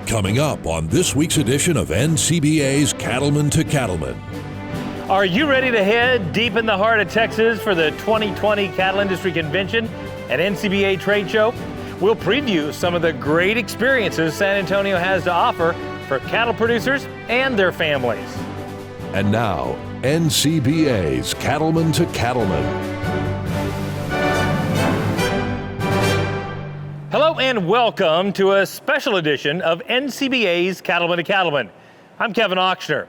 Coming up on this week's edition of NCBA's Cattleman to Cattleman. Are you ready to head deep in the heart of Texas for the 2020 Cattle Industry Convention and Ncba trade show? We'll preview some of the great experiences San Antonio has to offer for cattle producers and their families. And now, NCBA's Cattleman to Cattleman. Hello and welcome to a special edition of NCBA's Cattleman to Cattleman. I'm Kevin Ochsner.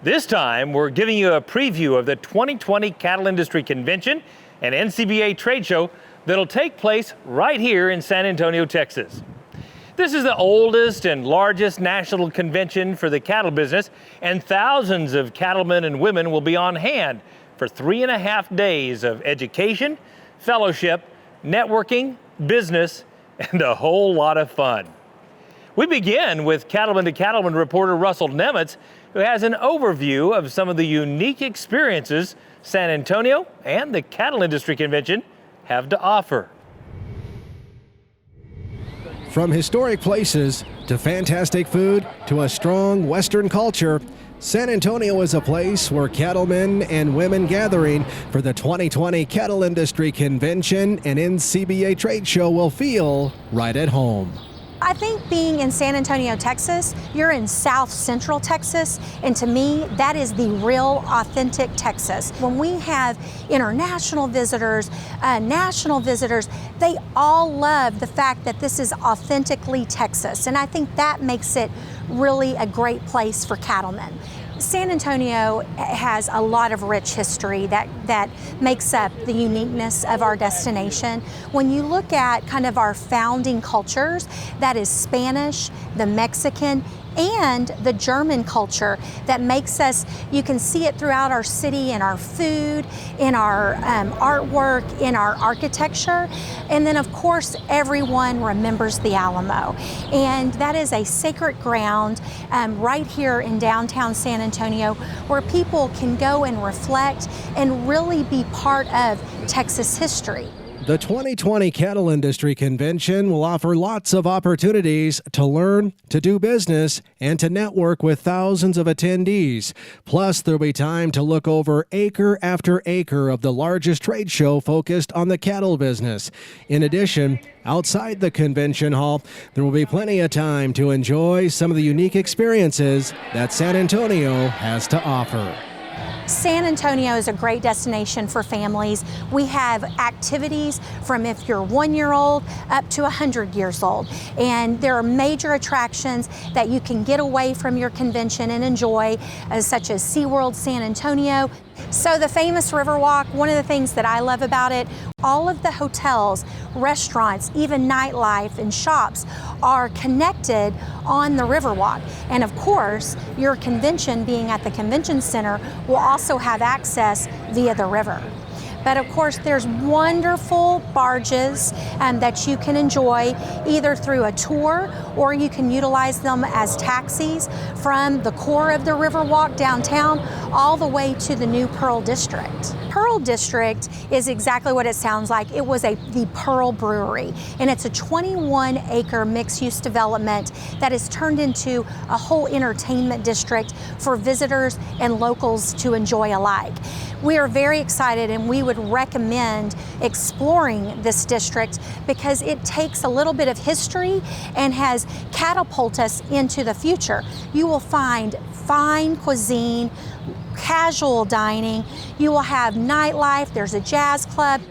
This time, we're giving you a preview of the 2020 Cattle Industry Convention and Ncba trade show that'll take place right here in San Antonio, Texas. This is the oldest and largest national convention for the cattle business, and thousands of cattlemen and women will be on hand for 3.5 days of education, fellowship, networking, business, and a whole lot of fun. We begin with Cattleman to Cattleman reporter Russell Nemitz, who has an overview of some of the unique experiences San Antonio and the Cattle Industry Convention have to offer. From historic places to fantastic food to a strong Western culture, San Antonio is a place where cattlemen and women gathering for the 2020 Cattle Industry Convention and Ncba trade show will feel right at home. I think being in San Antonio, Texas, you're in South Central Texas, and to me, that is the real, authentic Texas. When we have international visitors, national visitors, they all love the fact that this is authentically Texas, and I think that makes it really a great place for cattlemen. San Antonio has a lot of rich history that makes up the uniqueness of our destination. When you look at kind of our founding cultures, that is Spanish, the Mexican, and the German culture that makes us, you can see it throughout our city, in our food, in our artwork, in our architecture. And then of course, everyone remembers the Alamo. And that is a sacred ground right here in downtown San Antonio where people can go and reflect and really be part of Texas history. The 2020 Cattle Industry Convention will offer lots of opportunities to learn, to do business, and to network with thousands of attendees. Plus, there'll be time to look over acre after acre of the largest trade show focused on the cattle business. In addition, outside the convention hall, there will be plenty of time to enjoy some of the unique experiences that San Antonio has to offer. San Antonio is a great destination for families. We have activities from if you're 1-year-old up to 100 years old. And there are major attractions that you can get away from your convention and enjoy, such as SeaWorld San Antonio. So the famous Riverwalk, one of the things that I love about it, all of the hotels, restaurants, even nightlife and shops are connected on the Riverwalk. And of course, your convention being at the convention center will also have access via the river. But of course, there's wonderful barges that you can enjoy either through a tour or you can utilize them as taxis from the core of the Riverwalk downtown all the way to the new Pearl District. Pearl District is exactly what it sounds like. It was the Pearl Brewery, and it's a 21-acre mixed-use development that is turned into a whole entertainment district for visitors and locals to enjoy alike. We are very excited, and we would recommend exploring this district because it takes a little bit of history and has catapulted us into the future. You will find fine cuisine, casual dining, you will have nightlife, there's a jazz club.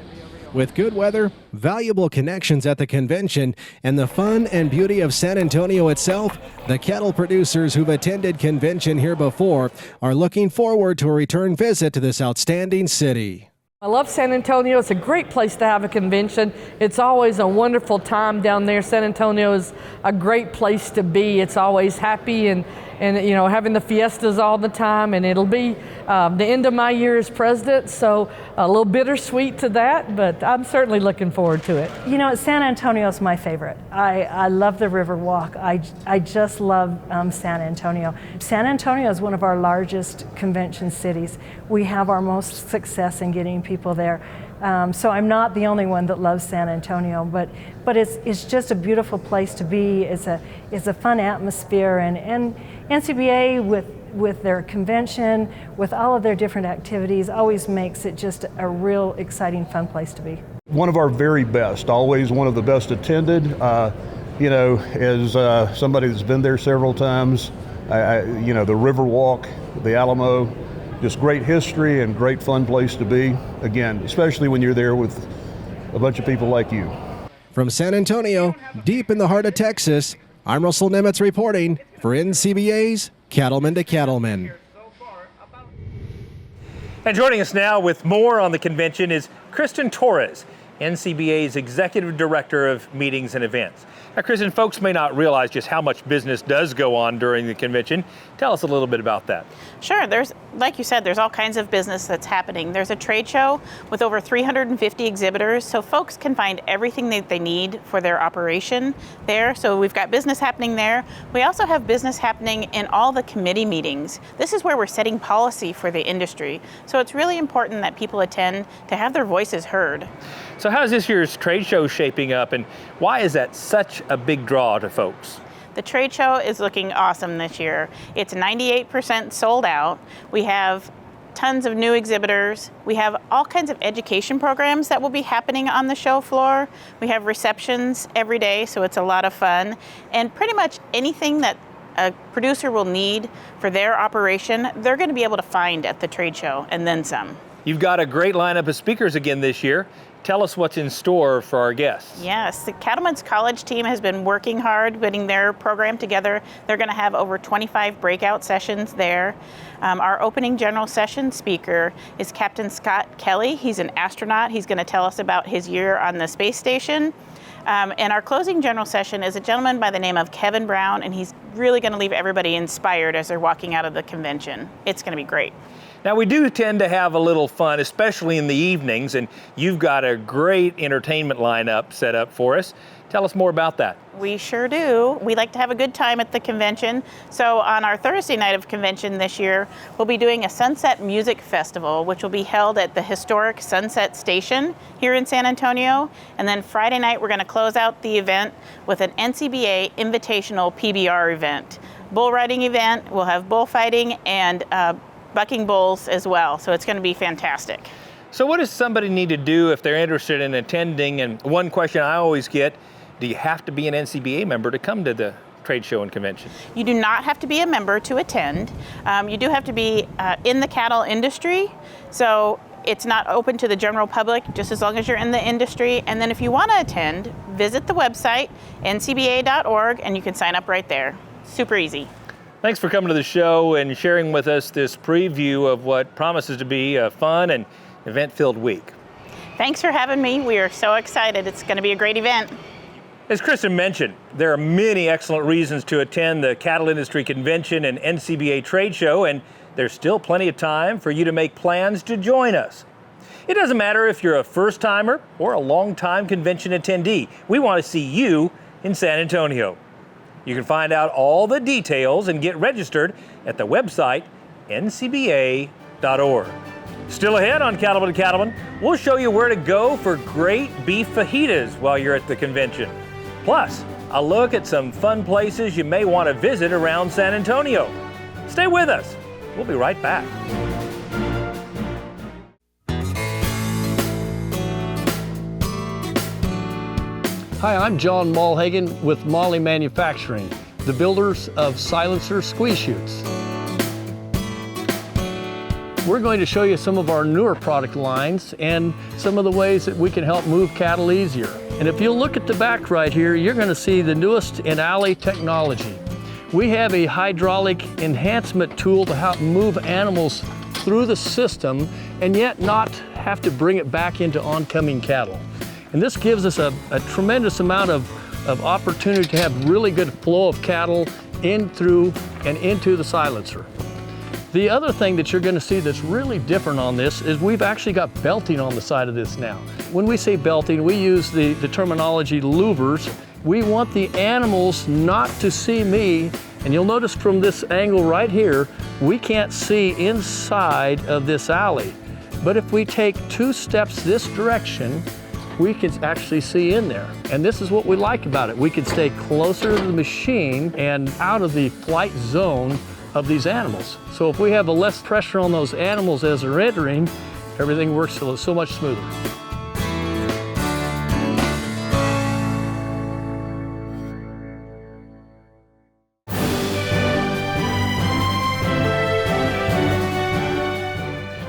With good weather, valuable connections at the convention, and the fun and beauty of San Antonio itself, the cattle producers who've attended convention here before are looking forward to a return visit to this outstanding city. I love San Antonio. It's a great place to have a convention. It's always a wonderful time down there. San Antonio is a great place to be. It's always happy and you know, having the fiestas all the time, and it'll be the end of my year as president, so a little bittersweet to that, but I'm certainly looking forward to it. You know, San Antonio is my favorite. I love the Riverwalk. I just love San Antonio. San Antonio is one of our largest convention cities. We have our most success in getting people there. So I'm not the only one that loves San Antonio, but it's just a beautiful place to be. It's a fun atmosphere, and NCBA with their convention, with all of their different activities, always makes it just a real exciting, fun place to be. One of our very best, always one of the best attended. You know, as somebody that's been there several times, you know, the Riverwalk, the Alamo, just great history and great fun place to be. Again, especially when you're there with a bunch of people like you. From San Antonio, deep in the heart of Texas, I'm Russell Nemitz reporting for NCBA's Cattlemen to Cattlemen. And joining us now with more on the convention is Kristen Torres, NCBA's Executive Director of Meetings and Events. Now, Kristen, folks may not realize just how much business does go on during the convention. Tell us a little bit about that. Sure. There's, like you said, there's all kinds of business that's happening. There's a trade show with over 350 exhibitors, so folks can find everything that they need for their operation there. So we've got business happening there. We also have business happening in all the committee meetings. This is where we're setting policy for the industry. So it's really important that people attend to have their voices heard. So how is this year's trade show shaping up, and why is that such a big draw to folks? The trade show is looking awesome this year. It's 98% sold out. We have tons of new exhibitors. We have all kinds of education programs that will be happening on the show floor. We have receptions every day, so it's a lot of fun. And pretty much anything that a producer will need for their operation, they're going to be able to find at the trade show, and then some. You've got a great lineup of speakers again this year. Tell us what's in store for our guests. Yes, the Cattlemen's college team has been working hard putting their program together. They're going to have over 25 breakout sessions there. Our opening general session speaker is Captain Scott Kelly. He's an astronaut. He's going to tell us about his year on the space station. And our closing general session is a gentleman by the name of Kevin Brown, and he's really going to leave everybody inspired as they're walking out of the convention. It's going to be great. Now, we do tend to have a little fun, especially in the evenings, and you've got a great entertainment lineup set up for us. Tell us more about that. We sure do. We like to have a good time at the convention. So on our Thursday night of convention this year, we'll be doing a Sunset Music Festival, which will be held at the historic Sunset Station here in San Antonio. And then Friday night, we're going to close out the event with an NCBA Invitational PBR event. Bull riding event, we'll have bullfighting and bucking bulls as well, so it's going to be fantastic. So what does somebody need to do if they're interested in attending? And one question I always get, do you have to be an NCBA member to come to the trade show and convention? You do not have to be a member to attend. You do have to be in the cattle industry, so it's not open to the general public, just as long as you're in the industry. And then if you want to attend, visit the website, ncba.org, and you can sign up right there. Super easy. Thanks for coming to the show and sharing with us this preview of what promises to be a fun and event-filled week. Thanks for having me. We are so excited. It's going to be a great event. As Kristen mentioned, there are many excellent reasons to attend the Cattle Industry Convention and NCBA Trade Show, and there's still plenty of time for you to make plans to join us. It doesn't matter if you're a first-timer or a long-time convention attendee. We want to see you in San Antonio. You can find out all the details and get registered at the website, ncba.org. Still ahead on Cattlemen to Cattlemen, we'll show you where to go for great beef fajitas while you're at the convention. Plus, a look at some fun places you may want to visit around San Antonio. Stay with us. We'll be right back. Hi, I'm John Mulhagen with Molly Manufacturing, the builders of silencer squeeze chutes. We're going to show you some of our newer product lines and some of the ways that we can help move cattle easier. And if you look at the back right here, you're going to see the newest in alley technology. We have a hydraulic enhancement tool to help move animals through the system and yet not have to bring it back into oncoming cattle. And this gives us a tremendous amount of opportunity to have really good flow of cattle in, through, and into the silencer. The other thing that you're going to see that's really different on this is we've actually got belting on the side of this now. When we say belting, we use the terminology louvers. We want the animals not to see me, and you'll notice from this angle right here, we can't see inside of this alley. But if we take 2 steps this direction, we can actually see in there. And this is what we like about it. We can stay closer to the machine and out of the flight zone of these animals. So if we have a less pressure on those animals as they're entering, everything works so much smoother.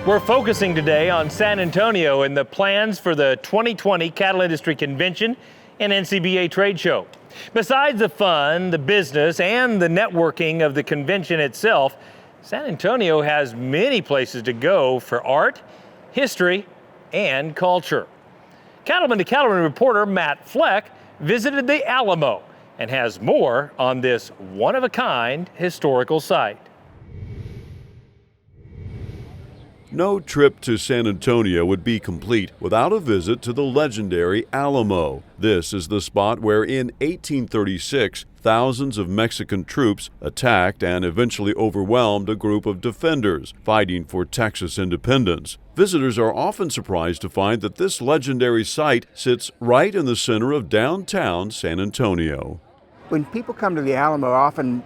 We're focusing today on San Antonio and the plans for the 2020 Cattle Industry Convention and NCBA Trade Show. Besides the fun, the business, and the networking of the convention itself, San Antonio has many places to go for art, history, and culture. Cattleman to Cattleman reporter Matt Fleck visited the Alamo and has more on this one-of-a-kind historical site. No trip to San Antonio would be complete without a visit to the legendary Alamo. This is the spot where in 1836, thousands of Mexican troops attacked and eventually overwhelmed a group of defenders fighting for Texas independence. Visitors are often surprised to find that this legendary site sits right in the center of downtown San Antonio. When people come to the Alamo, often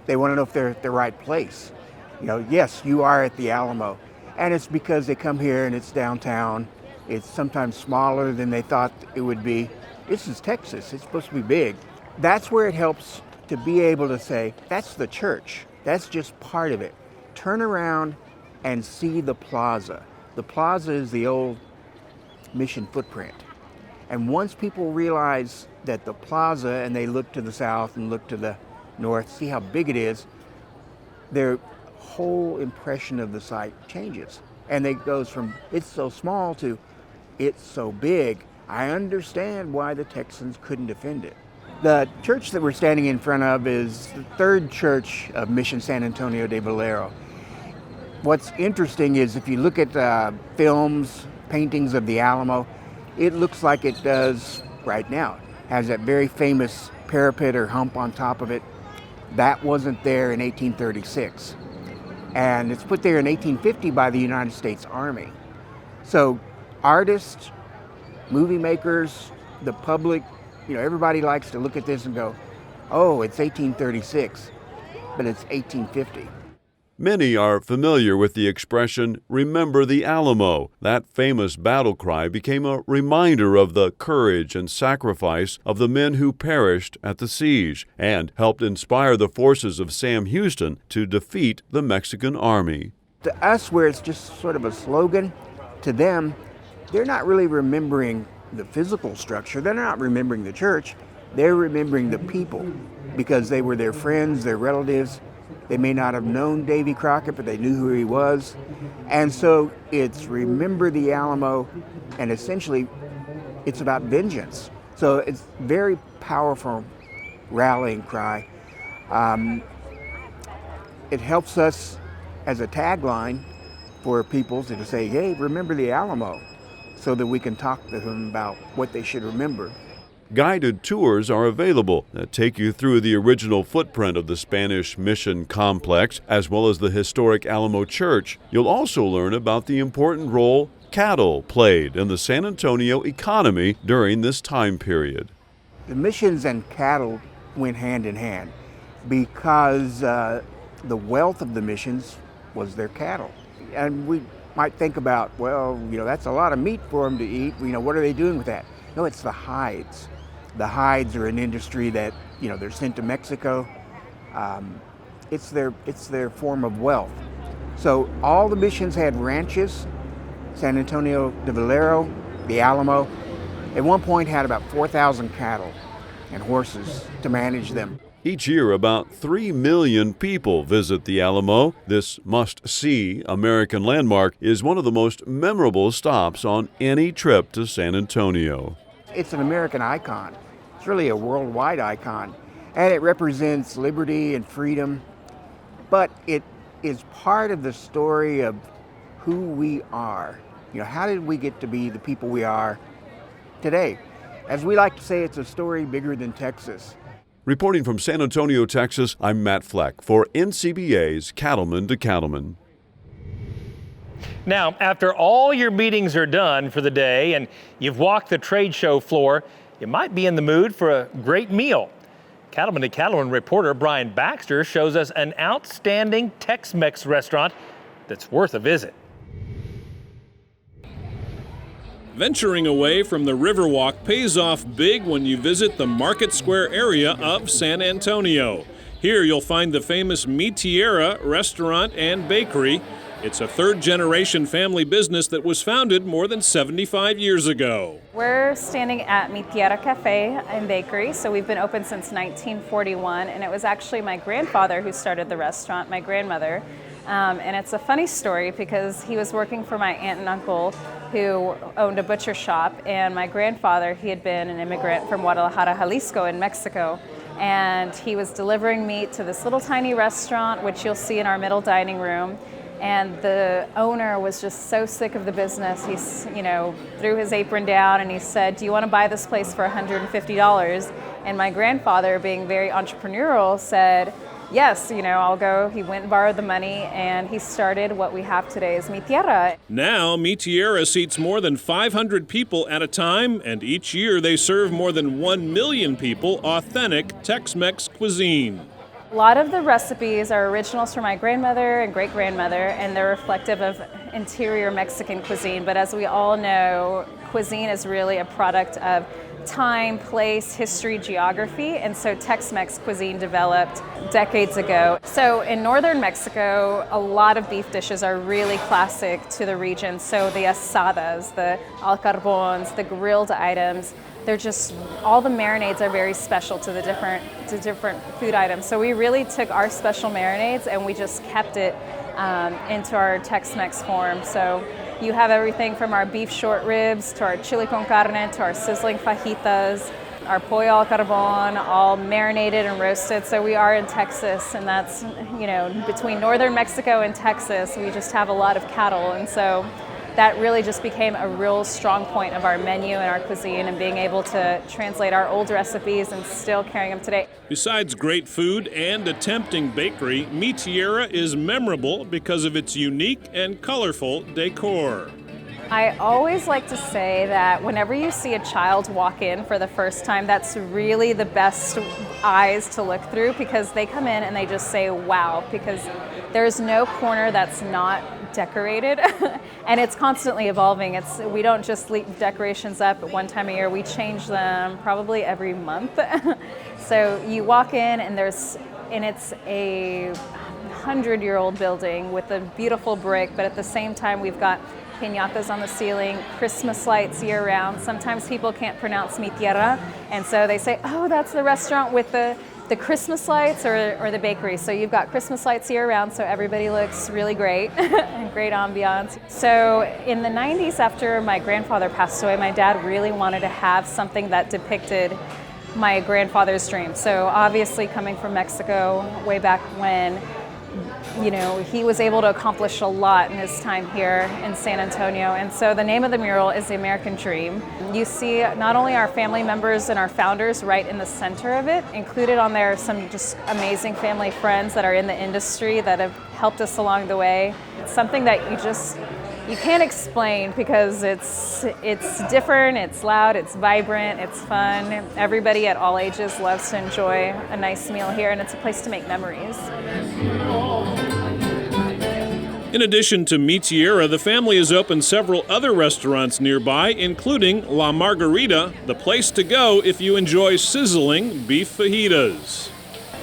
they want to know if they're at the right place. Yes, you are at the Alamo. And it's because they come here and it's downtown. It's sometimes smaller than they thought it would be. This is Texas, it's supposed to be big. That's where it helps to be able to say, that's the church. That's just part of it. Turn around and see the plaza. The plaza is the old mission footprint. And once people realize that the plaza, and they look to the south and look to the north, see how big it is, their whole impression of the site changes. And it goes from it's so small to it's so big. I understand why the Texans couldn't defend it. The church that we're standing in front of is the third church of Mission San Antonio de Valero. What's interesting is if you look at films, paintings of the Alamo, it looks like it does right now. It has that very famous parapet or hump on top of it. That wasn't there in 1836. And it's put there in 1850 by the United States Army. So artists, movie makers, the public, everybody likes to look at this and go, oh, it's 1836, but it's 1850. Many are familiar with the expression, "Remember the Alamo." That famous battle cry became a reminder of the courage and sacrifice of the men who perished at the siege and helped inspire the forces of Sam Houston to defeat the Mexican army. To us, where it's just sort of a slogan, to them, they're not really remembering the physical structure. They're not remembering the church. They're remembering the people because they were their friends, their relatives. They may not have known Davy Crockett, but they knew who he was. And so it's remember the Alamo, and essentially it's about vengeance. So it's very powerful rallying cry. It helps us as a tagline for people to say, hey, remember the Alamo, so that we can talk to them about what they should remember. Guided tours are available that take you through the original footprint of the Spanish Mission complex, as well as the historic Alamo Church. You'll also learn about the important role cattle played in the San Antonio economy during this time period. The missions and cattle went hand in hand because the wealth of the missions was their cattle. And we might think about, well, that's a lot of meat for them to eat. What are they doing with that? No, it's the hides. The hides are an industry that, they're sent to Mexico. It's their form of wealth. So all the missions had ranches. San Antonio de Valero, the Alamo, at one point had about 4,000 cattle and horses to manage them. Each year, about 3 million people visit the Alamo. This must-see American landmark is one of the most memorable stops on any trip to San Antonio. It's an American icon. It's really a worldwide icon. And it represents liberty and freedom. But it is part of the story of who we are. How did we get to be the people we are today? As we like to say, it's a story bigger than Texas. Reporting from San Antonio, Texas, I'm Matt Fleck for NCBA's Cattleman to Cattleman. Now, after all your meetings are done for the day and you've walked the trade show floor, you might be in the mood for a great meal. Cattleman to Cattleman reporter Brian Baxter shows us an outstanding Tex-Mex restaurant that's worth a visit. Venturing away from the Riverwalk pays off big when you visit the Market Square area of San Antonio. Here you'll find the famous Mi Tierra restaurant and bakery. It's a third-generation family business that was founded more than 75 years ago. We're standing at Mi Tierra Cafe and Bakery, so we've been open since 1941, and it was actually my grandfather who started the restaurant, my grandmother. And it's a funny story because he was working for my aunt and uncle who owned a butcher shop, and my grandfather, he had been an immigrant from Guadalajara, Jalisco in Mexico, and he was delivering meat to this little tiny restaurant, which you'll see in our middle dining room. And the owner was just so sick of the business. He, threw his apron down and he said, "Do you want to buy this place for $150? And my grandfather, being very entrepreneurial, said, "Yes, I'll go." He went and borrowed the money, and he started what we have today as Mi Tierra. Now, Mi Tierra seats more than 500 people at a time, and each year they serve more than 1 million people authentic Tex-Mex cuisine. A lot of the recipes are originals from my grandmother and great-grandmother, and they're reflective of interior Mexican cuisine. But as we all know, cuisine is really a product of time, place, history, geography, and so Tex-Mex cuisine developed decades ago. So in northern Mexico, a lot of beef dishes are really classic to the region. So the asadas, the al carbons, the grilled items, they're just, all the marinades are very special to the different food items. So we really took our special marinades and we just kept it into our Tex-Mex form. So you have everything from our beef short ribs to our chili con carne to our sizzling fajitas, our pollo al carbon, all marinated and roasted. So we are in Texas, and that's, between northern Mexico and Texas, we just have a lot of cattle. And so that really just became a real strong point of our menu and our cuisine, and being able to translate our old recipes and still carrying them today. Besides great food and a tempting bakery, Mi Tierra is memorable because of its unique and colorful decor. I always like to say that whenever you see a child walk in for the first time, that's really the best eyes to look through, because they come in and they just say, wow, because there's no corner that's not decorated and it's constantly evolving. We don't just leave decorations up at one time a year, we change them probably every month. So you walk in and it's a 100-year-old building with a beautiful brick, but at the same time we've got piñatas on the ceiling, Christmas lights year-round. Sometimes people can't pronounce Mi Tierra, and so they say, oh, that's the restaurant with the Christmas lights or the bakery. So you've got Christmas lights year-round, so everybody looks really great and great ambiance. So in the 90s, after my grandfather passed away, my dad really wanted to have something that depicted my grandfather's dream. So obviously, coming from Mexico way back when, he was able to accomplish a lot in his time here in San Antonio. And so the name of the mural is The American Dream. You see not only our family members and our founders right in the center of it, included on there some just amazing family friends that are in the industry that have helped us along the way. It's something that you can't explain, because it's different, it's loud, it's vibrant, it's fun. Everybody at all ages loves to enjoy a nice meal here, and it's a place to make memories. In addition to Mi Tierra, the family has opened several other restaurants nearby, including La Margarita, the place to go if you enjoy sizzling beef fajitas.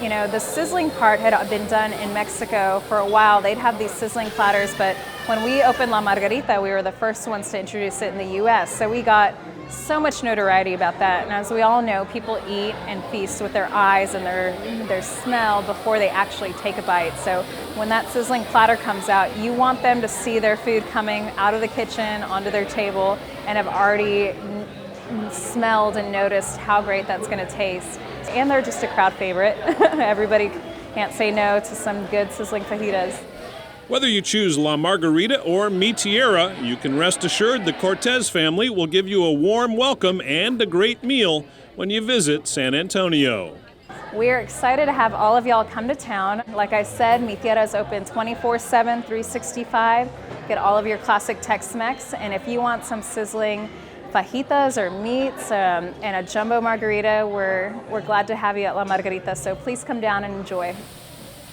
The sizzling part had been done in Mexico for a while. They'd have these sizzling platters, but when we opened La Margarita, we were the first ones to introduce it in the US. So we got so much notoriety about that. And as we all know, people eat and feast with their eyes and their smell before they actually take a bite. So when that sizzling platter comes out, you want them to see their food coming out of the kitchen onto their table and have already smelled and noticed how great that's going to taste. And they're just a crowd favorite. Everybody can't say no to some good sizzling fajitas. Whether you choose La Margarita or Mi Tierra, you can rest assured the Cortez family will give you a warm welcome and a great meal when you visit San Antonio. We're excited to have all of y'all come to town. Like I said, Mi Tierra is open 24/7, 365. get all of your classic Tex-Mex, and if you want some sizzling fajitas or meats and a jumbo margarita, we're glad to have you at La Margarita, so please come down and enjoy.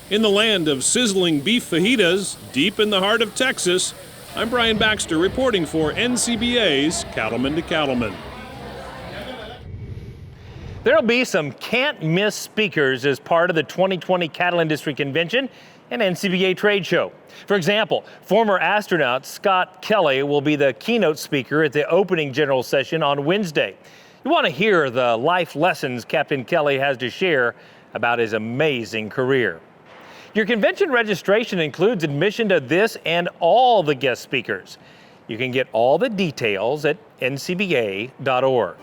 In the land of sizzling beef fajitas, deep in the heart of Texas, I'm Brian Baxter reporting for NCBA's Cattleman to Cattleman. There'll be some can't-miss speakers as part of the 2020 Cattle Industry Convention and NCBA trade show. For example, former astronaut Scott Kelly will be the keynote speaker at the opening general session on Wednesday. You want to hear the life lessons Captain Kelly has to share about his amazing career. Your convention registration includes admission to this and all the guest speakers. You can get all the details at ncba.org.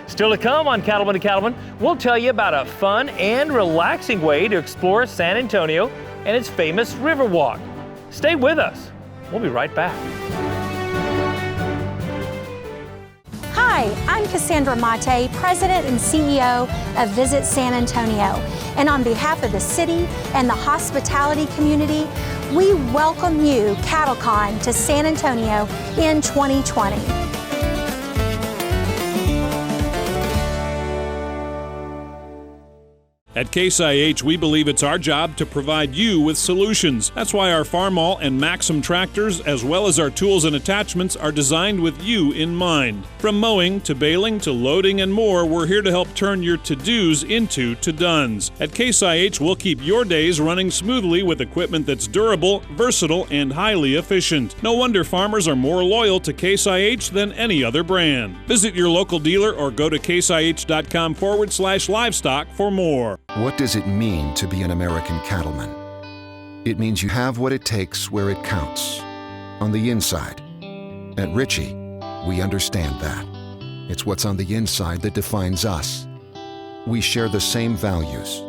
Still to come on Cattleman to Cattleman, we'll tell you about a fun and relaxing way to explore San Antonio and its famous Riverwalk. Stay with us. We'll be right back. Hi, I'm Cassandra Mate, President and CEO of Visit San Antonio. And on behalf of the city and the hospitality community, we welcome you, CattleCon, to San Antonio in 2020. At Case IH, we believe it's our job to provide you with solutions. That's why our Farmall and Maxim tractors, as well as our tools and attachments, are designed with you in mind. From mowing to baling to loading and more, we're here to help turn your to-dos into to-dones. At Case IH, we'll keep your days running smoothly with equipment that's durable, versatile, and highly efficient. No wonder farmers are more loyal to Case IH than any other brand. Visit your local dealer or go to caseih.com/livestock for more. What does it mean to be an American cattleman? It means you have what it takes where it counts, on the inside. At Ritchie, we understand that. It's what's on the inside that defines us. We share the same values: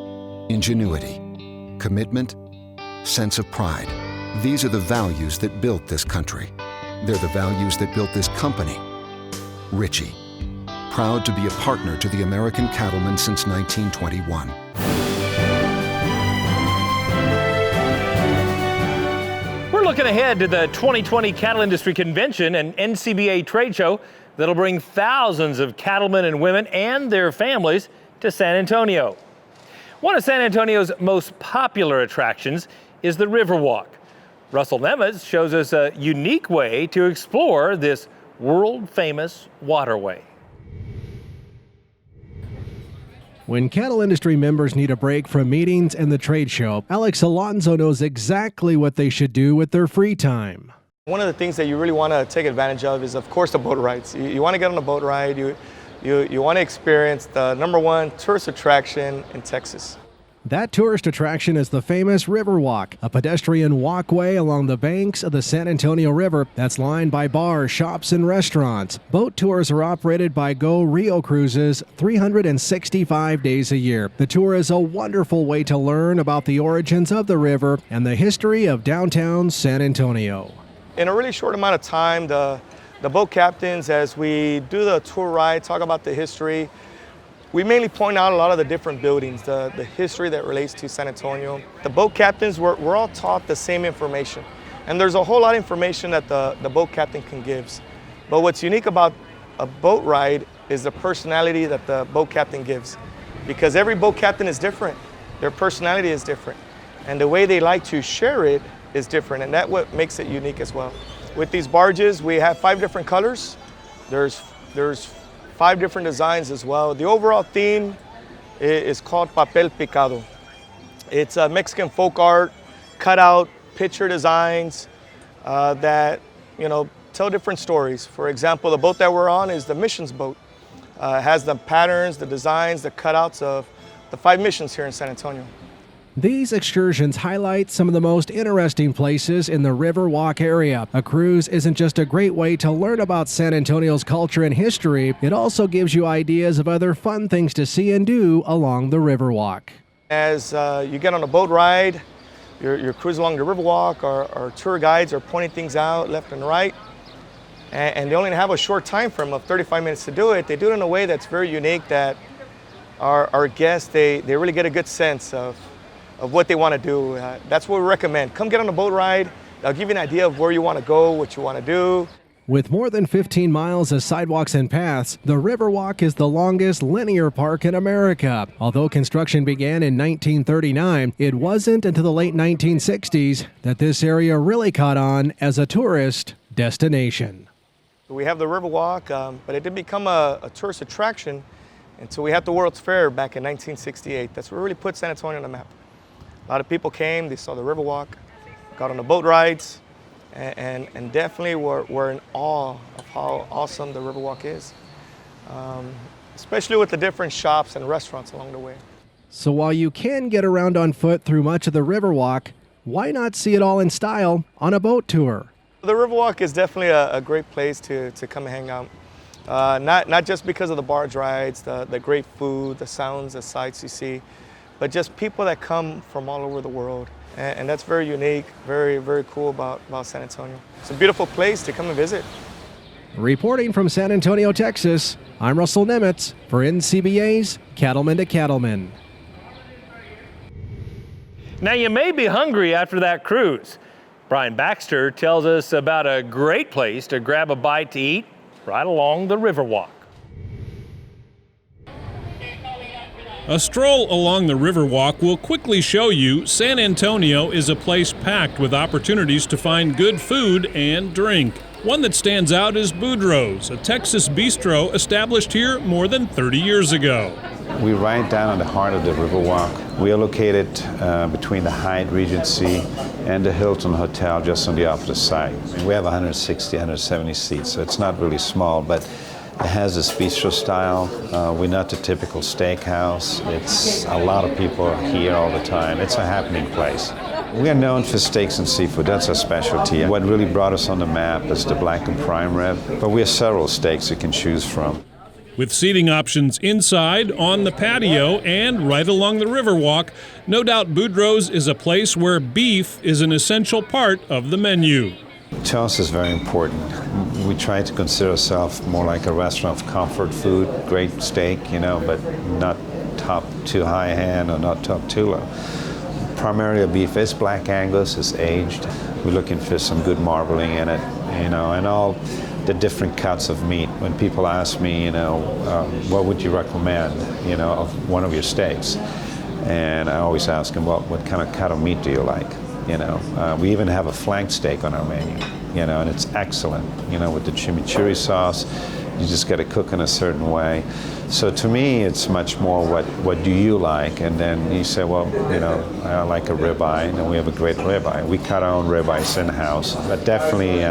ingenuity, commitment, sense of pride. These are the values that built this country. They're the values that built this company. Ritchie, proud to be a partner to the American cattleman since 1921. We're looking ahead to the 2020 Cattle Industry Convention and NCBA trade show that'll bring thousands of cattlemen and women and their families to San Antonio. One of San Antonio's most popular attractions is the Riverwalk. Russell Nemes shows us a unique way to explore this world-famous waterway. When cattle industry members need a break from meetings and the trade show, Alex Alonso knows exactly what they should do with their free time. One of the things that you really want to take advantage of is, of course, the boat rides. You want to get on a boat ride. You want to experience the #1 tourist attraction in Texas. That tourist attraction is the famous Riverwalk, a pedestrian walkway along the banks of the San Antonio River that's lined by bars, shops, and restaurants. Boat tours are operated by Go Rio Cruises 365 days a year. The tour is a wonderful way to learn about the origins of the river and the history of downtown San Antonio. In a really short amount of time, the boat captains, as we do the tour ride, talk about the history. We mainly point out a lot of the different buildings, the history that relates to San Antonio. The boat captains, we're all taught the same information. And there's a whole lot of information that the boat captain can give. But what's unique about a boat ride is the personality that the boat captain gives. Because every boat captain is different. Their personality is different. And the way they like to share it is different. And that's what makes it unique as well. With these barges, we have 5 different colors. There's 5 different designs as well. The overall theme is called Papel Picado. It's a Mexican folk art, cutout, picture designs that tell different stories. For example, the boat that we're on is the missions boat. It has the patterns, the designs, the cutouts of the 5 missions here in San Antonio. These excursions highlight some of the most interesting places in the Riverwalk area. A cruise isn't just a great way to learn about San Antonio's culture and history, it also gives you ideas of other fun things to see and do along the Riverwalk. As you get on a boat ride, you're cruising along the Riverwalk, our tour guides are pointing things out left and right, and they only have a short time frame of 35 minutes to do it. They do it in a way that's very unique that our guests, they really get a good sense of what they want to do. That's what we recommend. Come get on a boat ride, They'll give you an idea of where you want to go, what you want to do. With more than 15 miles of sidewalks and paths, the Riverwalk is the longest linear park in America. Although construction began in 1939, it wasn't until the late 1960s that this area really caught on as a tourist destination. We have the Riverwalk, but it didn't become a tourist attraction until we had the World's Fair back in 1968. That's what really put San Antonio on the map. A lot of people came, they saw the Riverwalk, got on the boat rides, and definitely were in awe of how awesome the Riverwalk is, especially with the different shops and restaurants along the way. So while you can get around on foot through much of the Riverwalk, why not see it all in style on a boat tour? The Riverwalk is definitely a great place to come and hang out. Not just because of the barge rides, the great food, the sounds, the sights you see, but just people that come from all over the world. And that's very unique, very, very cool about San Antonio. It's a beautiful place to come and visit. Reporting from San Antonio, Texas, I'm Russell Nemitz for Ncba's Cattleman to Cattleman. Now you may be hungry after that cruise. Brian Baxter tells us about a great place to grab a bite to eat right along the Riverwalk. A stroll along the Riverwalk will quickly show you San Antonio is a place packed with opportunities to find good food and drink. One that stands out is Boudreaux's, a Texas bistro established here more than 30 years ago. We're right down in the heart of the Riverwalk. We are located between the Hyatt Regency and the Hilton Hotel just on the opposite side. We have 160, 170 seats, so it's not really small, but it has this bistro style. We're not the typical steakhouse. It's a lot of people here all the time. It's a happening place. We are known for steaks and seafood. That's our specialty. What really brought us on the map is the black and prime rib, but we have several steaks you can choose from. With seating options inside, on the patio, and right along the Riverwalk, no doubt Boudreaux's is a place where beef is an essential part of the menu. To us, is very important. We try to consider ourselves more like a restaurant of comfort food, great steak, but not top too high end or not top too low. Primarily a beef is black Angus, it's aged. We're looking for some good marbling in it, and all the different cuts of meat. When people ask me, what would you recommend, of one of your steaks? And I always ask them, what kind of cut of meat do you like? We even have a flank steak on our menu, and it's excellent, with the chimichurri sauce. You just got to cook in a certain way. So to me, it's much more what do you like? And then you say, I like a ribeye, and we have a great ribeye. We cut our own ribeyes in-house. But definitely,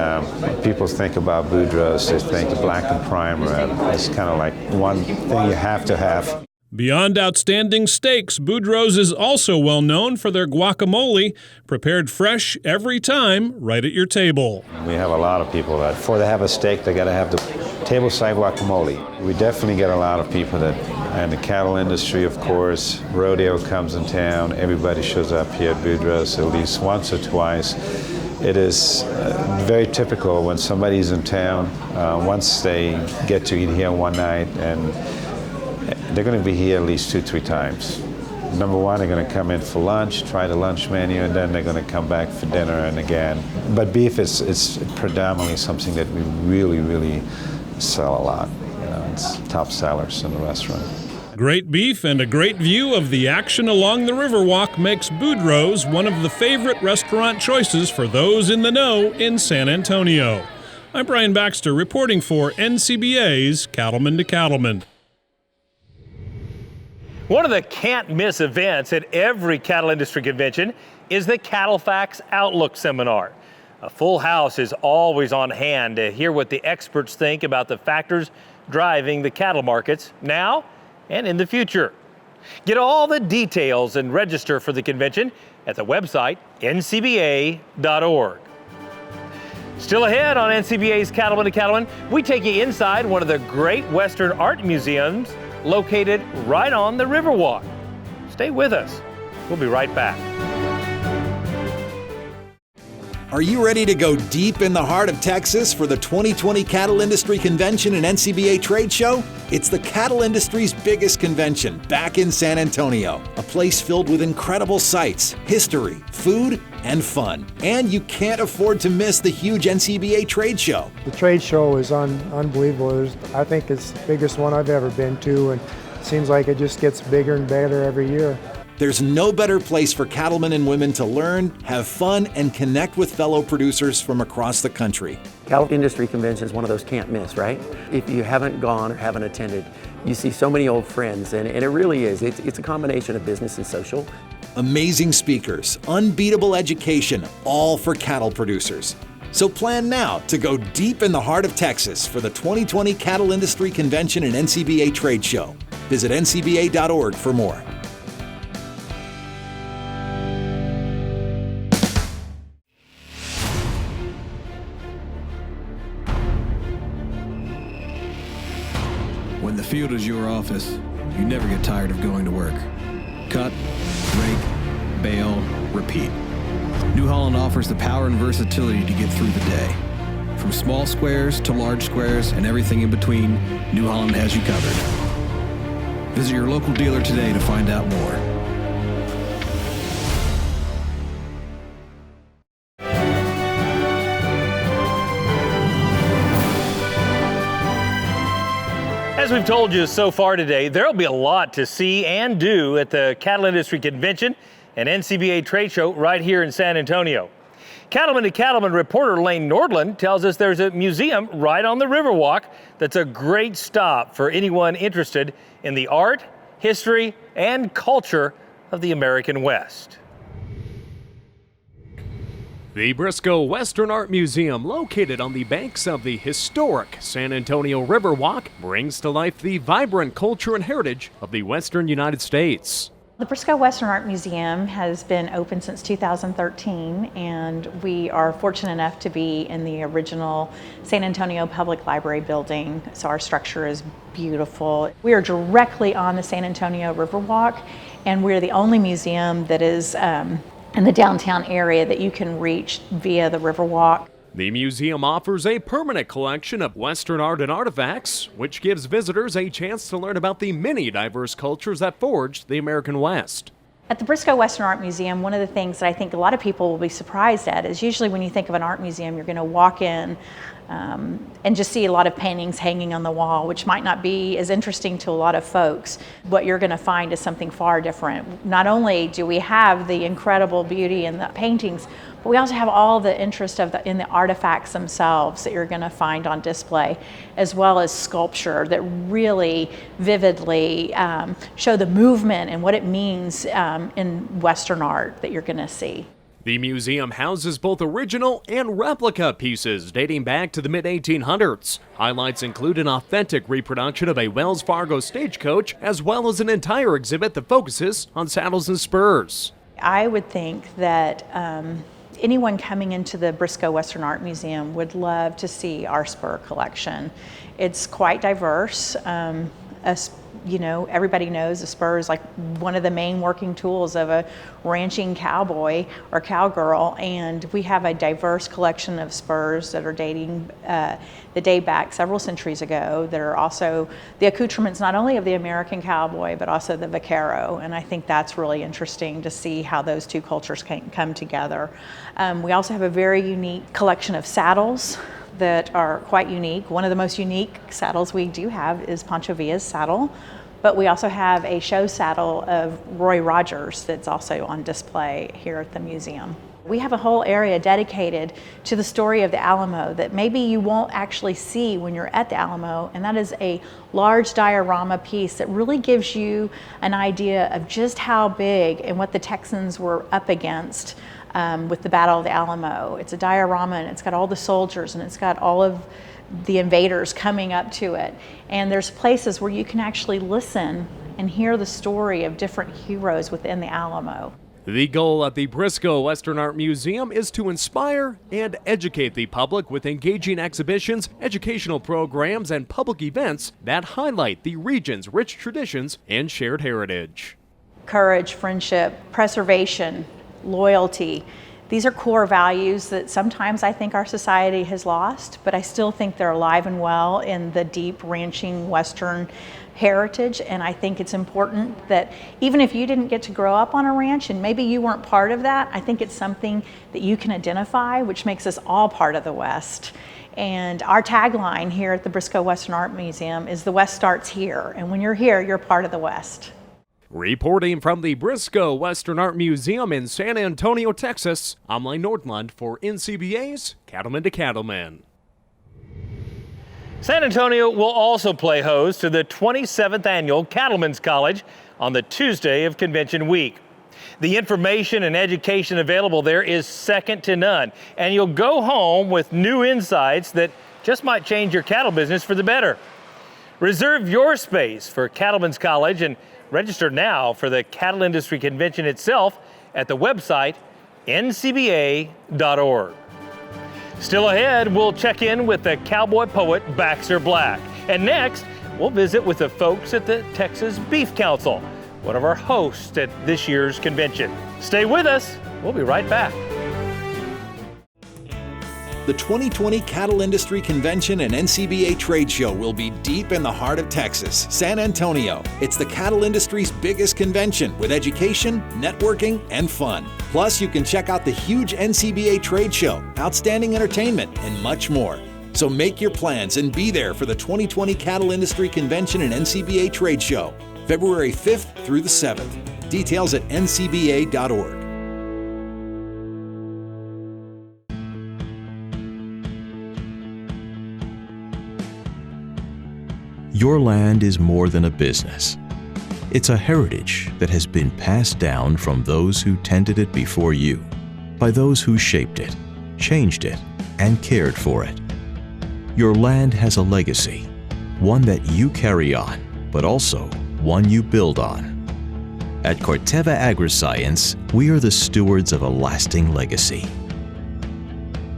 people think about Boudreaux's, they think the black and prime rib. It's kind of like one thing you have to have. Beyond outstanding steaks, Boudreaux's is also well known for their guacamole, prepared fresh every time, right at your table. We have a lot of people that before they have a steak, they got to have the tableside guacamole. We definitely get a lot of people that, and the cattle industry, of course, rodeo comes in town, everybody shows up here at Boudreaux's at least once or twice. It is very typical when somebody's in town, once they get to eat here one night, and they're going to be here at least 2-3 times. Number one, they're going to come in for lunch, try the lunch menu, and then they're going to come back for dinner and again. But beef is predominantly something that we really, really sell a lot. It's top sellers in the restaurant. Great beef and a great view of the action along the Riverwalk makes Boudreaux's one of the favorite restaurant choices for those in the know in San Antonio. I'm Brian Baxter reporting for Ncba's Cattleman to Cattleman. One of the can't-miss events at every cattle industry convention is the CattleFacts Outlook Seminar. A full house is always on hand to hear what the experts think about the factors driving the cattle markets now and in the future. Get all the details and register for the convention at the website ncba.org. Still ahead on Ncba's Cattleman to Cattleman, we take you inside one of the great Western art museums located right on the Riverwalk. Stay with us. We'll be right back. Are you ready to go deep in the heart of Texas for the 2020 Cattle Industry Convention and Ncba Trade Show? It's the cattle industry's biggest convention back in San Antonio, a place filled with incredible sights, history, food, and fun. And you can't afford to miss the huge Ncba Trade Show. The trade show is unbelievable. I think it's the biggest one I've ever been to, and it seems like it just gets bigger and better every year. There's no better place for cattlemen and women to learn, have fun, and connect with fellow producers from across the country. Cattle Industry Convention is one of those can't miss, right? If you haven't gone or haven't attended, you see so many old friends, and it really is. It's a combination of business and social. Amazing speakers, unbeatable education, all for cattle producers. So plan now to go deep in the heart of Texas for the 2020 Cattle Industry Convention and Ncba Trade Show. Visit ncba.org for more. When the field is your office, you never get tired of going to work. Cut, rake, bale, repeat. New Holland offers the power and versatility to get through the day. From small squares to large squares and everything in between, New Holland has you covered. Visit your local dealer today to find out more. As we've told you so far today, there'll be a lot to see and do at the Cattle Industry Convention and Ncba Trade Show right here in San Antonio. Cattleman to Cattleman reporter Lane Nordland tells us there's a museum right on the Riverwalk that's a great stop for anyone interested in the art, history, and culture of the American West. The Brisco Western Art Museum, located on the banks of the historic San Antonio Riverwalk, brings to life the vibrant culture and heritage of the Western United States. The Brisco Western Art Museum has been open since 2013, and we are fortunate enough to be in the original San Antonio Public Library building, so our structure is beautiful. We are directly on the San Antonio Riverwalk, and we're the only museum that is in the downtown area that you can reach via the Riverwalk. The museum offers a permanent collection of Western art and artifacts, which gives visitors a chance to learn about the many diverse cultures that forged the American West. At the Brisco Western Art Museum, one of the things that I think a lot of people will be surprised at is usually when you think of an art museum, you're going to walk in and just see a lot of paintings hanging on the wall, which might not be as interesting to a lot of folks. What you're going to find is something far different. Not only do we have the incredible beauty in the paintings, but we also have all the interest in the artifacts themselves that you're going to find on display, as well as sculpture that really vividly show the movement and what it means in Western art that you're going to see. The museum houses both original and replica pieces dating back to the mid-1800s. Highlights include an authentic reproduction of a Wells Fargo stagecoach, as well as an entire exhibit that focuses on saddles and spurs. I would think that anyone coming into the Brisco Western Art Museum would love to see our spur collection. It's quite diverse. You know, everybody knows a spur is like one of the main working tools of a ranching cowboy or cowgirl, and we have a diverse collection of spurs that are dating the day back several centuries ago, that are also the accoutrements not only of the American cowboy but also the vaquero, and I think that's really interesting to see how those two cultures can come together. We also have a very unique collection of saddles that are quite unique. One of the most unique saddles we do have is Pancho Villa's saddle, but we also have a show saddle of Roy Rogers that's also on display here at the museum. We have a whole area dedicated to the story of the Alamo that maybe you won't actually see when you're at the Alamo, and that is a large diorama piece that really gives you an idea of just how big and what the Texans were up against with the Battle of the Alamo. It's a diorama, and it's got all the soldiers, and it's got all of the invaders coming up to it. And there's places where you can actually listen and hear the story of different heroes within the Alamo. The goal at the Brisco Western Art Museum is to inspire and educate the public with engaging exhibitions, educational programs, and public events that highlight the region's rich traditions and shared heritage. Courage, friendship, preservation, loyalty. These are core values that sometimes I think our society has lost, but I still think they're alive and well in the deep ranching Western heritage. And I think it's important that even if you didn't get to grow up on a ranch and maybe you weren't part of that, I think it's something that you can identify, which makes us all part of the West. And our tagline here at the Brisco Western Art Museum is "The West starts here." And when you're here, you're part of the West. Reporting from the Brisco Western Art Museum in San Antonio, Texas, I'm Lane Nordlund for NCBA's Cattlemen to Cattlemen. San Antonio will also play host to the 27th annual Cattlemen's College on the Tuesday of Convention Week. The information and education available there is second to none, and you'll go home with new insights that just might change your cattle business for the better. Reserve your space for Cattlemen's College and register now for the Cattle Industry Convention itself at the website ncba.org. Still ahead, we'll check in with the cowboy poet Baxter Black. And next, we'll visit with the folks at the Texas Beef Council, one of our hosts at this year's convention. Stay with us. We'll be right back. The 2020 Cattle Industry Convention and NCBA Trade Show will be deep in the heart of Texas, San Antonio. It's the cattle industry's biggest convention with education, networking, and fun. Plus, you can check out the huge NCBA Trade Show, outstanding entertainment, and much more. So make your plans and be there for the 2020 Cattle Industry Convention and NCBA Trade Show, February 5th through the 7th. Details at ncba.org. Your land is more than a business. It's a heritage that has been passed down from those who tended it before you, by those who shaped it, changed it, and cared for it. Your land has a legacy, one that you carry on, but also one you build on. At Corteva Agriscience, we are the stewards of a lasting legacy.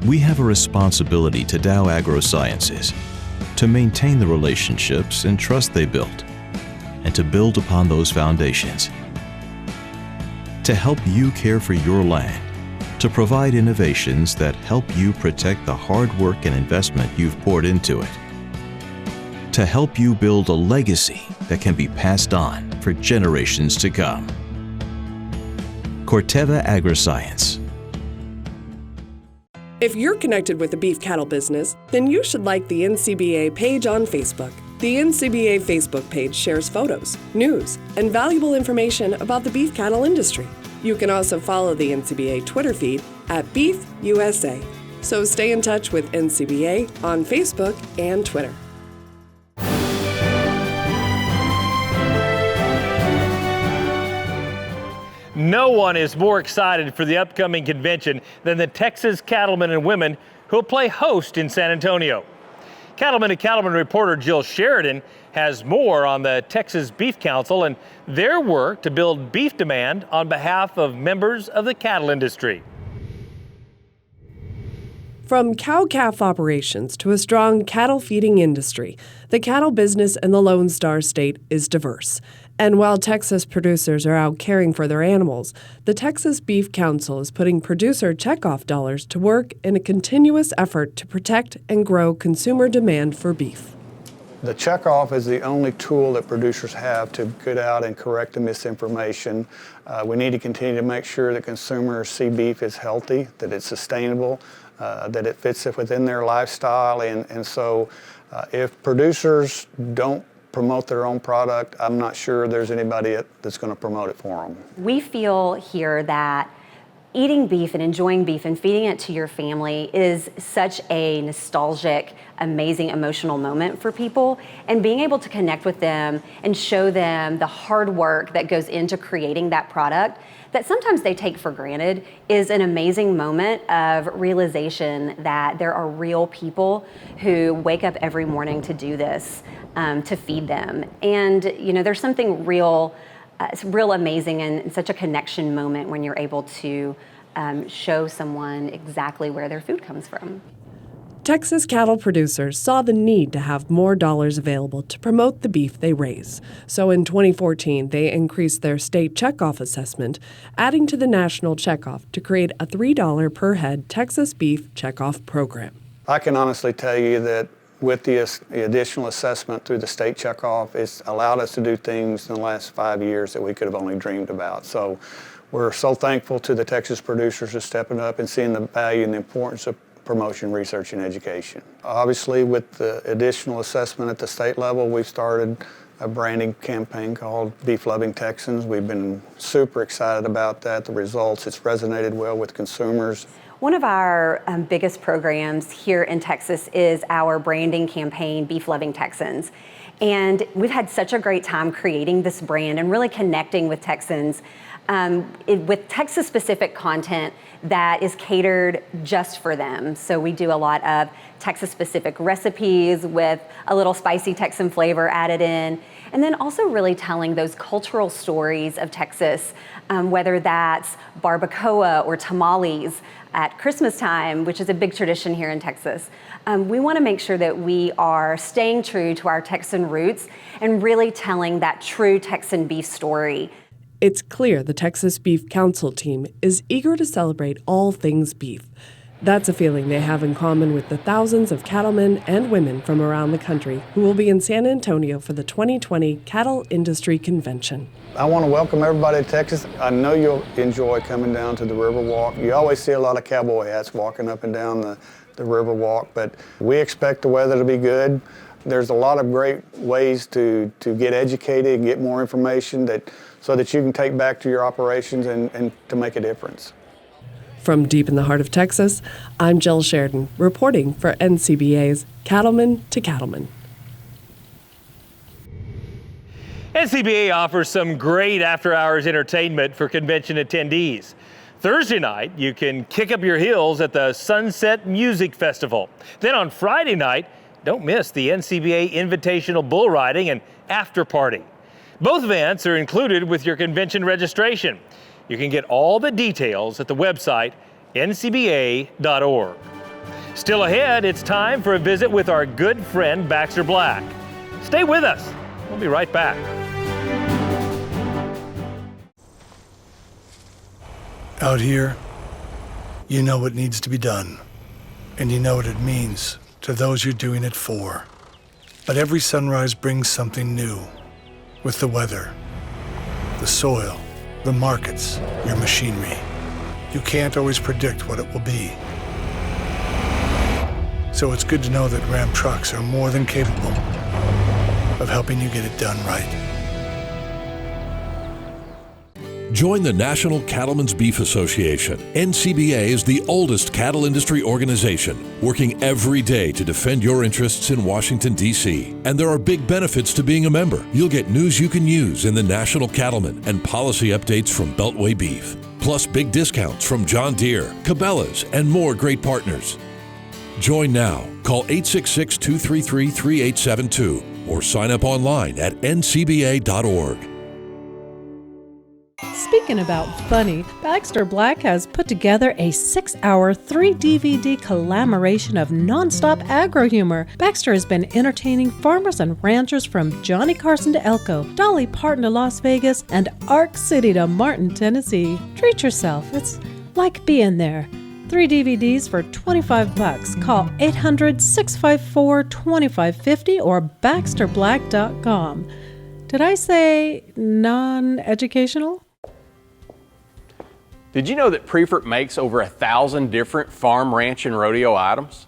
We have a responsibility to Dow AgroSciences to maintain the relationships and trust they built, and to build upon those foundations. To help you care for your land, to provide innovations that help you protect the hard work and investment you've poured into it. To help you build a legacy that can be passed on for generations to come. Corteva Agriscience. If you're connected with the beef cattle business, then you should like the NCBA page on Facebook. The NCBA Facebook page shares photos, news, and valuable information about the beef cattle industry. You can also follow the NCBA Twitter feed at Beef USA. So stay in touch with NCBA on Facebook and Twitter. No one is more excited for the upcoming convention than the Texas cattlemen and women who will play host in San Antonio. Cattleman to Cattleman reporter Jill Sheridan has more on the Texas Beef Council and their work to build beef demand on behalf of members of the cattle industry. From cow-calf operations to a strong cattle feeding industry, the cattle business in the Lone Star State is diverse. And while Texas producers are out caring for their animals, the Texas Beef Council is putting producer checkoff dollars to work in a continuous effort to protect and grow consumer demand for beef. The checkoff is the only tool that producers have to get out and correct the misinformation. We need to continue to make sure that consumers see beef as healthy, that it's sustainable, that it fits within their lifestyle. And so if producers don't promote their own product, I'm not sure there's anybody that's going to promote it for them. We feel here that eating beef and enjoying beef and feeding it to your family is such a nostalgic, amazing, emotional moment for people, and being able to connect with them and show them the hard work that goes into creating that product that sometimes they take for granted is an amazing moment of realization that there are real people who wake up every morning to do this, to feed them. And you know, there's something real amazing and such a connection moment when you're able to show someone exactly where their food comes from. Texas cattle producers saw the need to have more dollars available to promote the beef they raise. So in 2014, they increased their state checkoff assessment, adding to the national checkoff to create a $3 per head Texas beef checkoff program. I can honestly tell you that with the additional assessment through the state checkoff, it's allowed us to do things in the last 5 years that we could have only dreamed about. So we're so thankful to the Texas producers for stepping up and seeing the value and the importance of promotion, research, and education. Obviously, with the additional assessment at the state level, we've started a branding campaign called Beef Loving Texans. We've been super excited about that, the results. It's resonated well with consumers. One of our biggest programs here in Texas is our branding campaign, Beef Loving Texans. And we've had such a great time creating this brand and really connecting with Texans with Texas-specific content that is catered just for them. So we do a lot of Texas-specific recipes with a little spicy Texan flavor added in, and then also really telling those cultural stories of Texas, whether that's barbacoa or tamales at Christmas time, which is a big tradition here in Texas. We want to make sure that we are staying true to our Texan roots and really telling that true Texan beef story. It's clear the Texas Beef Council team is eager to celebrate all things beef. That's a feeling they have in common with the thousands of cattlemen and women from around the country who will be in San Antonio for the 2020 Cattle Industry Convention. I want to welcome everybody to Texas. I know you'll enjoy coming down to the Riverwalk. You always see a lot of cowboy hats walking up and down the Riverwalk, but we expect the weather to be good. There's a lot of great ways to get educated and get more information so that you can take back to your operations and to make a difference. From deep in the heart of Texas, I'm Jill Sheridan, reporting for NCBA's Cattleman to Cattleman. Ncba offers some great after-hours entertainment for convention attendees. Thursday night, you can kick up your heels at the Sunset Music Festival. Then on Friday night, don't miss the Ncba Invitational Bull Riding and After Party. Both events are included with your convention registration. You can get all the details at the website, ncba.org. Still ahead, it's time for a visit with our good friend Baxter Black. Stay with us. We'll be right back. Out here, you know what needs to be done, and you know what it means to those you're doing it for. But every sunrise brings something new. With the weather, the soil, the markets, your machinery. You can't always predict what it will be. So it's good to know that Ram trucks are more than capable of helping you get it done right. Join the National Cattlemen's Beef Association. NCBA is the oldest cattle industry organization, working every day to defend your interests in Washington, D.C. And there are big benefits to being a member. You'll get news you can use in the National Cattleman and policy updates from Beltway Beef, plus big discounts from John Deere, Cabela's, and more great partners. Join now. Call 866-233-3872 or sign up online at ncba.org. Speaking about funny, Baxter Black has put together a 6-hour, 3-DVD collaboration of nonstop agro humor. Baxter has been entertaining farmers and ranchers from Johnny Carson to Elko, Dolly Parton to Las Vegas, and Ark City to Martin, Tennessee. Treat yourself. It's like being there. 3 DVDs for $25. Call 800-654-2550 or baxterblack.com. Did I say non-educational? Did you know that Prefert makes over 1,000 different farm, ranch, and rodeo items?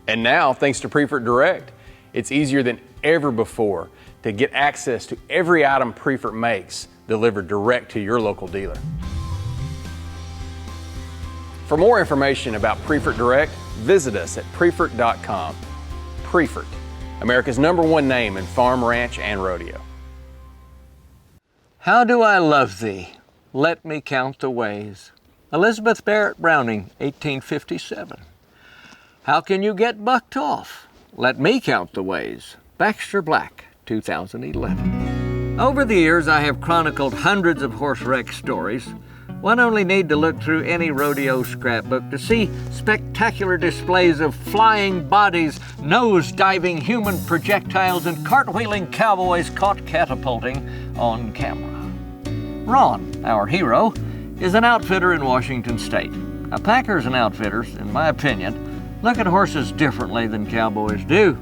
And now, thanks to Prefert Direct, it's easier than ever before to get access to every item Prefert makes delivered direct to your local dealer. For more information about Prefert Direct, visit us at prefert.com. Prefert, America's #1 name in farm, ranch, and rodeo. How do I love thee? Let me count the ways. Elizabeth Barrett Browning, 1857. How can you get bucked off? Let me count the ways. Baxter Black, 2011. Over the years, I have chronicled hundreds of horse wreck stories, One only need to look through any rodeo scrapbook to see spectacular displays of flying bodies, nose-diving human projectiles, and cartwheeling cowboys caught catapulting on camera. Ron, our hero, is an outfitter in Washington State. Now, packers and outfitters, in my opinion, look at horses differently than cowboys do.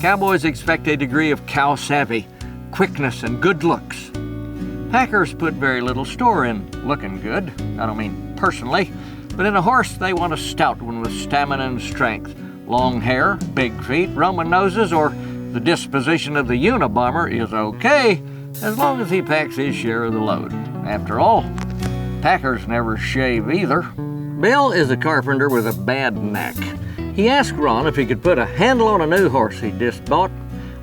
Cowboys expect a degree of cow savvy, quickness, and good looks. Packers put very little store in looking good. I don't mean personally, but in a horse they want a stout one with stamina and strength. Long hair, big feet, Roman noses, or the disposition of the Unabomber is okay, as long as he packs his share of the load. After all, packers never shave either. Bill is a carpenter with a bad neck. He asked Ron if he could put a handle on a new horse he'd just bought.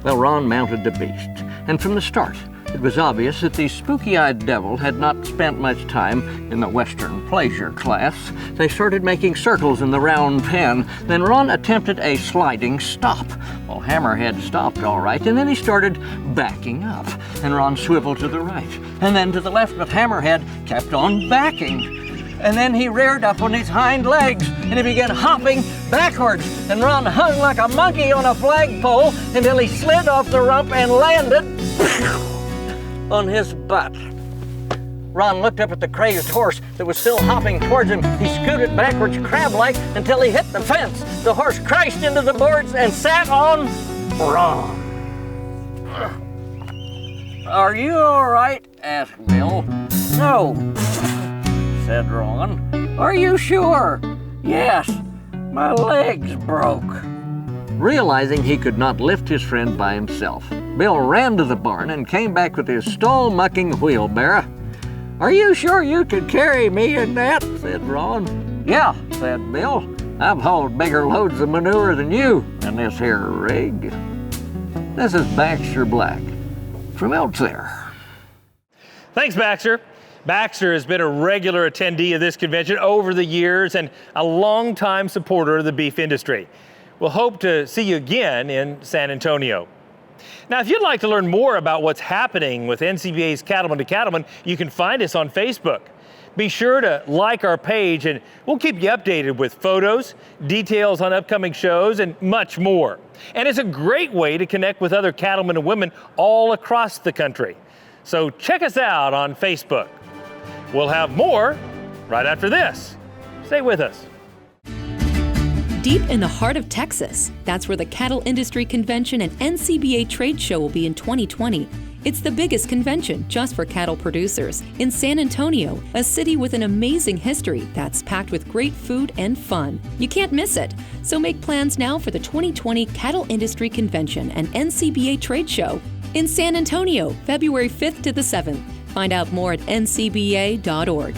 Well, Ron mounted the beast, and from the start, it was obvious that the spooky-eyed devil had not spent much time in the Western pleasure class. They started making circles in the round pen. Then Ron attempted a sliding stop. Well, Hammerhead stopped all right, and then he started backing up. And Ron swiveled to the right, and then to the left, but Hammerhead kept on backing. And then he reared up on his hind legs, and he began hopping backwards. And Ron hung like a monkey on a flagpole until he slid off the rump and landed on his butt. Ron looked up at the crazed horse that was still hopping towards him. He scooted backwards crab-like until he hit the fence. The horse crashed into the boards and sat on Ron. "Are you all right?" asked Bill. "No," said Ron. "Are you sure?" "Yes, my leg's broke." Realizing he could not lift his friend by himself, Bill ran to the barn and came back with his stall-mucking wheelbarrow. "Are you sure you could carry me in that?" said Ron. "Yeah," said Bill. "I've hauled bigger loads of manure than you in this here rig." This is Baxter Black from out there. Thanks, Baxter. Baxter has been a regular attendee of this convention over the years and a longtime supporter of the beef industry. We'll hope to see you again in San Antonio. Now, if you'd like to learn more about what's happening with NCBA's Cattleman to Cattleman, you can find us on Facebook. Be sure to like our page and we'll keep you updated with photos, details on upcoming shows, and much more. And it's a great way to connect with other cattlemen and women all across the country. So check us out on Facebook. We'll have more right after this. Stay with us. Deep in the heart of Texas, that's where the Cattle Industry Convention and NCBA Trade Show will be in 2020. It's the biggest convention just for cattle producers in San Antonio, a city with an amazing history that's packed with great food and fun. You can't miss it. So make plans now for the 2020 Cattle Industry Convention and NCBA Trade Show in San Antonio, February 5th to the 7th. Find out more at ncba.org.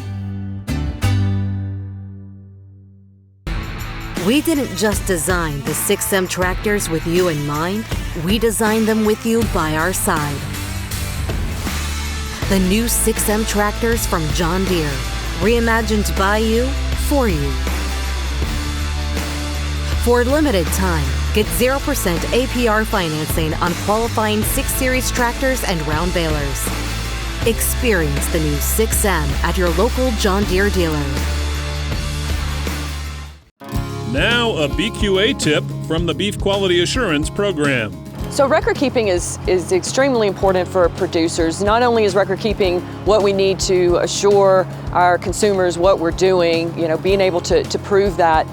We didn't just design the 6M tractors with you in mind, we designed them with you by our side. The new 6M tractors from John Deere, reimagined by you, for you. For a limited time, get 0% APR financing on qualifying 6 Series tractors and round balers. Experience the new 6M at your local John Deere dealer. Now a BQA tip from the Beef Quality Assurance Program. So record keeping is extremely important for producers. Not only is record keeping what we need to assure our consumers what we're doing, being able to prove that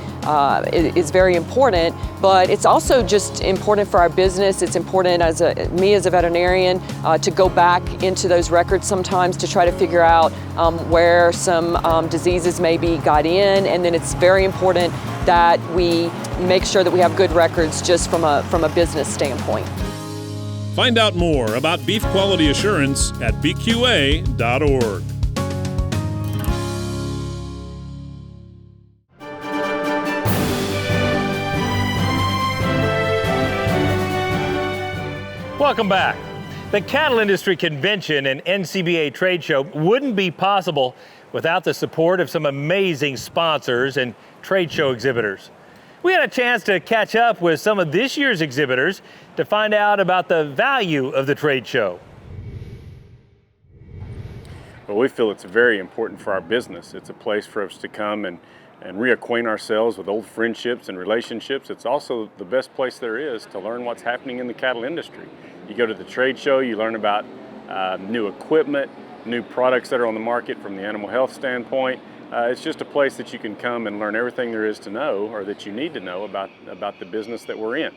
is very important, but it's also just important for our business. It's important me as a veterinarian to go back into those records sometimes to try to figure out where some diseases maybe got in, and then it's very important that we make sure that we have good records just from a business standpoint. Find out more about beef quality assurance at bqa.org. Welcome back. The Cattle Industry Convention and NCBA Trade Show wouldn't be possible without the support of some amazing sponsors and trade show exhibitors. We had a chance to catch up with some of this year's exhibitors to find out about the value of the trade show. but we feel it's very important for our business. It's a place for us to come and reacquaint ourselves with old friendships and relationships. It's also the best place there is to learn what's happening in the cattle industry. You go to the trade show, you learn about new equipment, new products that are on the market from the animal health standpoint. It's just a place that you can come and learn everything there is to know, or that you need to know about the business that we're in.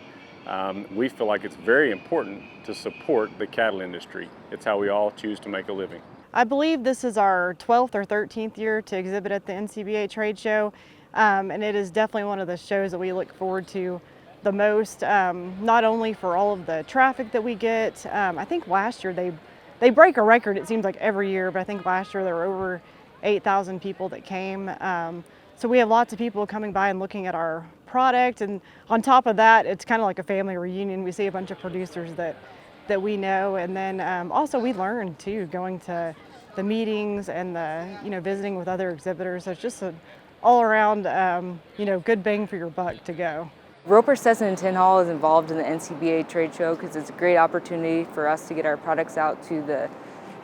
We feel like it's very important to support the cattle industry. It's how we all choose to make a living. I believe this is our 12th or 13th year to exhibit at the Ncba trade show, and it is definitely one of the shows that we look forward to the most, not only for all of the traffic that we get. I think last year they break a record, it seems like every year, but I think last year there were over 8,000 people that came. So we have lots of people coming by and looking at our product, and on top of that, it's kind of like a family reunion. We see a bunch of producers that we know, and then also we learn too, going to the meetings and the visiting with other exhibitors. So it's just an all-around good bang for your buck to go. Roper Stetson and Tin Hall is involved in the Ncba trade show because it's a great opportunity for us to get our products out to the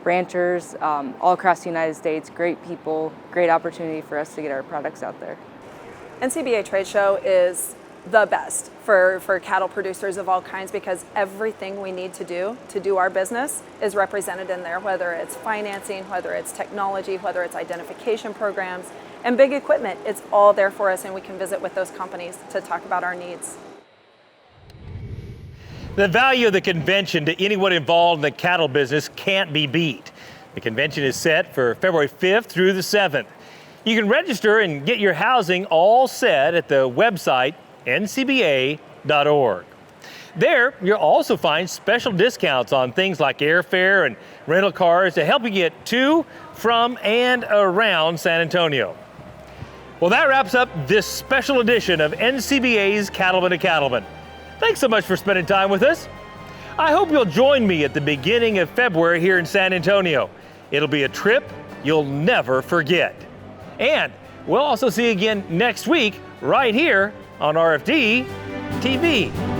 ranchers all across the United States. Great people, great opportunity for us to get our products out there. Ncba trade show is the best for cattle producers of all kinds, because everything we need to do our business is represented in there, whether it's financing, whether it's technology, whether it's identification programs, and big equipment. It's all there for us, and we can visit with those companies to talk about our needs. The value of the convention to anyone involved in the cattle business can't be beat. The convention is set for February 5th through the 7th. You can register and get your housing all set at the website ncba.org. There, you'll also find special discounts on things like airfare and rental cars to help you get to, from, and around San Antonio. Well, that wraps up this special edition of NCBA's Cattleman to Cattleman. Thanks so much for spending time with us. I hope you'll join me at the beginning of February here in San Antonio. It'll be a trip you'll never forget. And we'll also see you again next week right here on RFD TV.